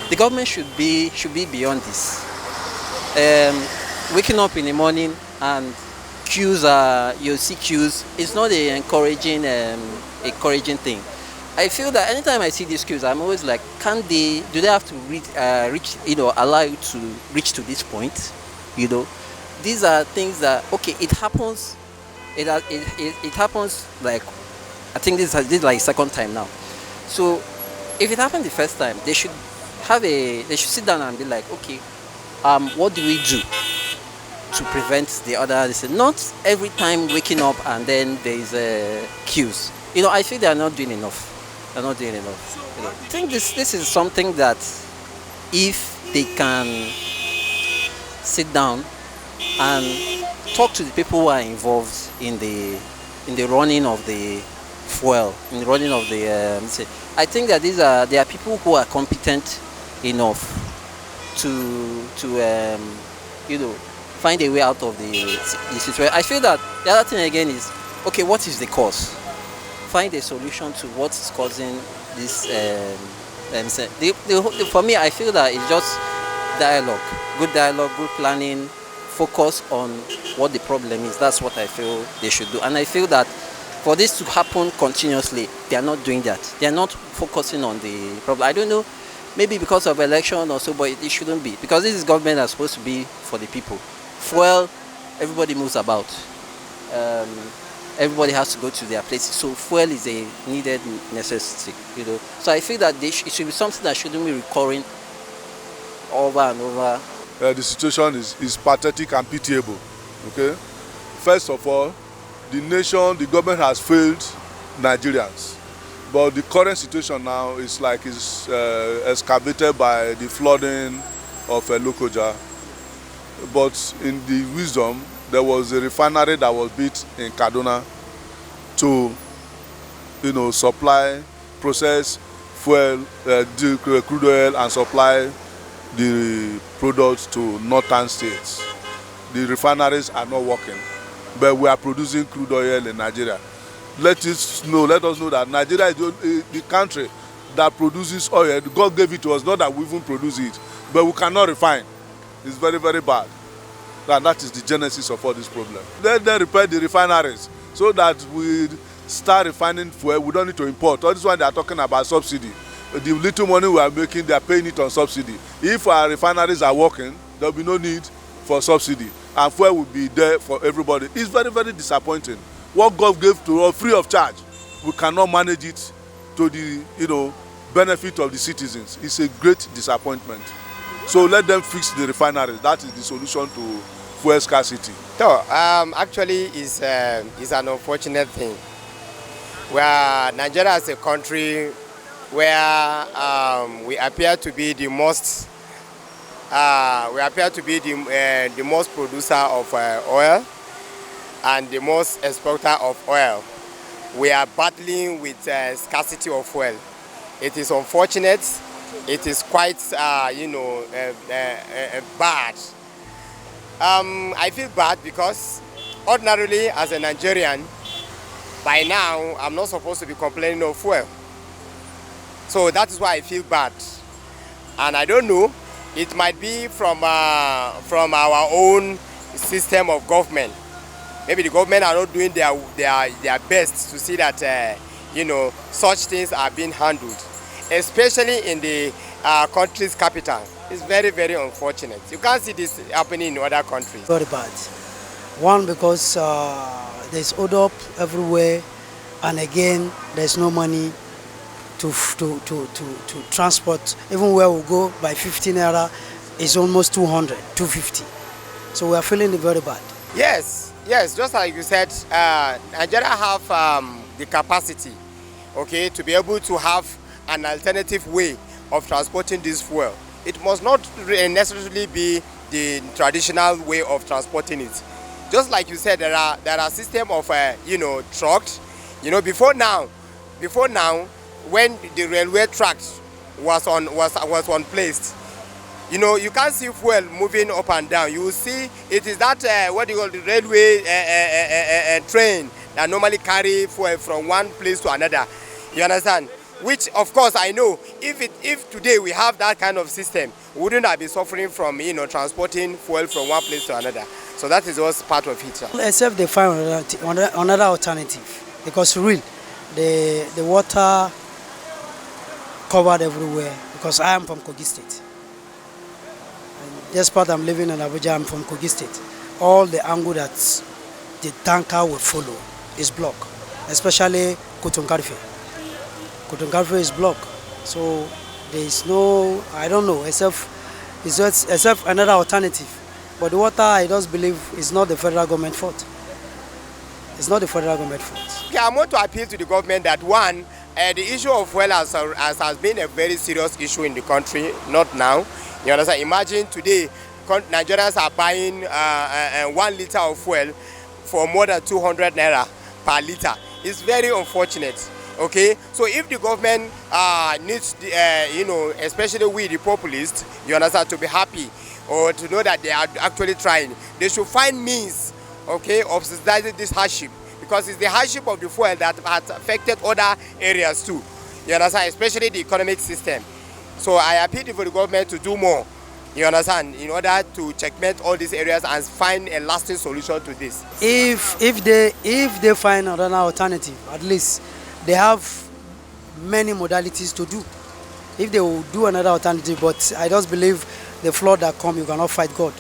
The government should be beyond this. Waking up in the morning and queues you see queues. It's not a encouraging thing. I feel that anytime I see these queues, I'm always like, do they have to reach, allow you to reach to this point? You know, these are things that, okay, it happens. It happens like, I think this is like second time now. So if it happened the first time, they should sit down and be like, okay, what do we do to prevent the other? Not every time waking up and then there is queues. I feel they are not doing enough. They're not doing enough. I think this is something that if they can sit down and talk to the people who are involved in the running of the fuel, in the running of the. I think that there are people who are competent enough to find a way out of the situation. I feel that the other thing again is, okay, what is the cause? Find a solution to what is causing this. For me, I feel that it's just dialogue, good planning, focus on what the problem is. That's what I feel they should do. And I feel that for this to happen continuously, they are not doing that. They are not focusing on the problem. I don't know, maybe because of election or so, but it shouldn't be. Because this is government that's supposed to be for the people. Fuel, everybody moves about. Everybody has to go to their places. So fuel is a needed necessity, So I feel that it should be something that shouldn't be recurring over and over. The situation is pathetic and pitiable. Okay, first of all, the government has failed Nigerians, but the current situation now is like excavated by the flooding of Lokoja. But in the wisdom, there was a refinery that was built in Kaduna to, supply, process fuel, crude oil, and supply the products to northern states. The refineries are not working, but we are producing crude oil in Nigeria. Let us know that Nigeria is the country that produces oil. God gave it to us, not that we even produce it, but we cannot refine. It's very, very bad. And that is the genesis of all this problem. Let them repair the refineries so that we start refining fuel. We don't need to import. All this one they are talking about subsidy. The little money we are making, they are paying it on subsidy. If our refineries are working, there will be no need for subsidy. And fuel will be there for everybody. It's very, very disappointing. What God gave to us free of charge, we cannot manage it to the benefit of the citizens. It's a great disappointment. So let them fix the refineries. That is the solution to fuel scarcity. So, actually, it's an unfortunate thing. Where Nigeria is a country where we appear to be the most producer of oil and the most exporter of oil. We are battling with scarcity of oil. It is unfortunate. It is quite, bad. I feel bad because ordinarily as a Nigerian, by now I'm not supposed to be complaining of fuel. So that is why I feel bad. And I don't know, it might be from our own system of government. Maybe the government are not doing their best to see that, such things are being handled. Especially in the country's capital. It's very, very unfortunate. You can't see this happening in other countries. Very bad. One, because there's hold up everywhere, and again, there's no money to transport. Even where we go by 15 naira, it's almost 200, 250. So we are feeling it very bad. Yes, just like you said, Nigeria have the capacity, okay, to be able to have an alternative way of transporting this fuel. It must not necessarily be the traditional way of transporting it. Just like you said, there are system of trucks. Before now, when the railway tracks was placed, you can't see fuel moving up and down. You will see it is that the railway train that normally carry fuel from one place to another. You understand? which of course I know if today we have that kind of system, we wouldn't have been suffering from transporting fuel from one place to another. So that is also part of it. Except they find another alternative, because real the water covered everywhere, because I am from Kogi State. And despite I'm living in Abuja, I'm from Kogi State. All the angle that the tanker will follow is blocked, especially Kutunkarfe. Kutunkarfe is blocked. So there is no, I don't know, except another alternative. But the water, I just believe, is not the federal government fault. It's not the federal government fault. Okay, I want to appeal to the government that one, the issue of fuel has been a very serious issue in the country, not now. You understand? Imagine today, Nigerians are buying 1 liter of fuel for more than 200 naira per liter. It's very unfortunate. Okay, so if the government needs, especially we the populists, you understand, to be happy or to know that they are actually trying, they should find means, okay, of subsidizing this hardship, because it's the hardship of the fuel that has affected other areas too. You understand, especially the economic system. So I appeal for the government to do more, you understand, in order to checkmate all these areas and find a lasting solution to this. If they find another alternative, at least they have many modalities to do. If they will do another alternative, but I just believe the flood that come, you cannot fight God.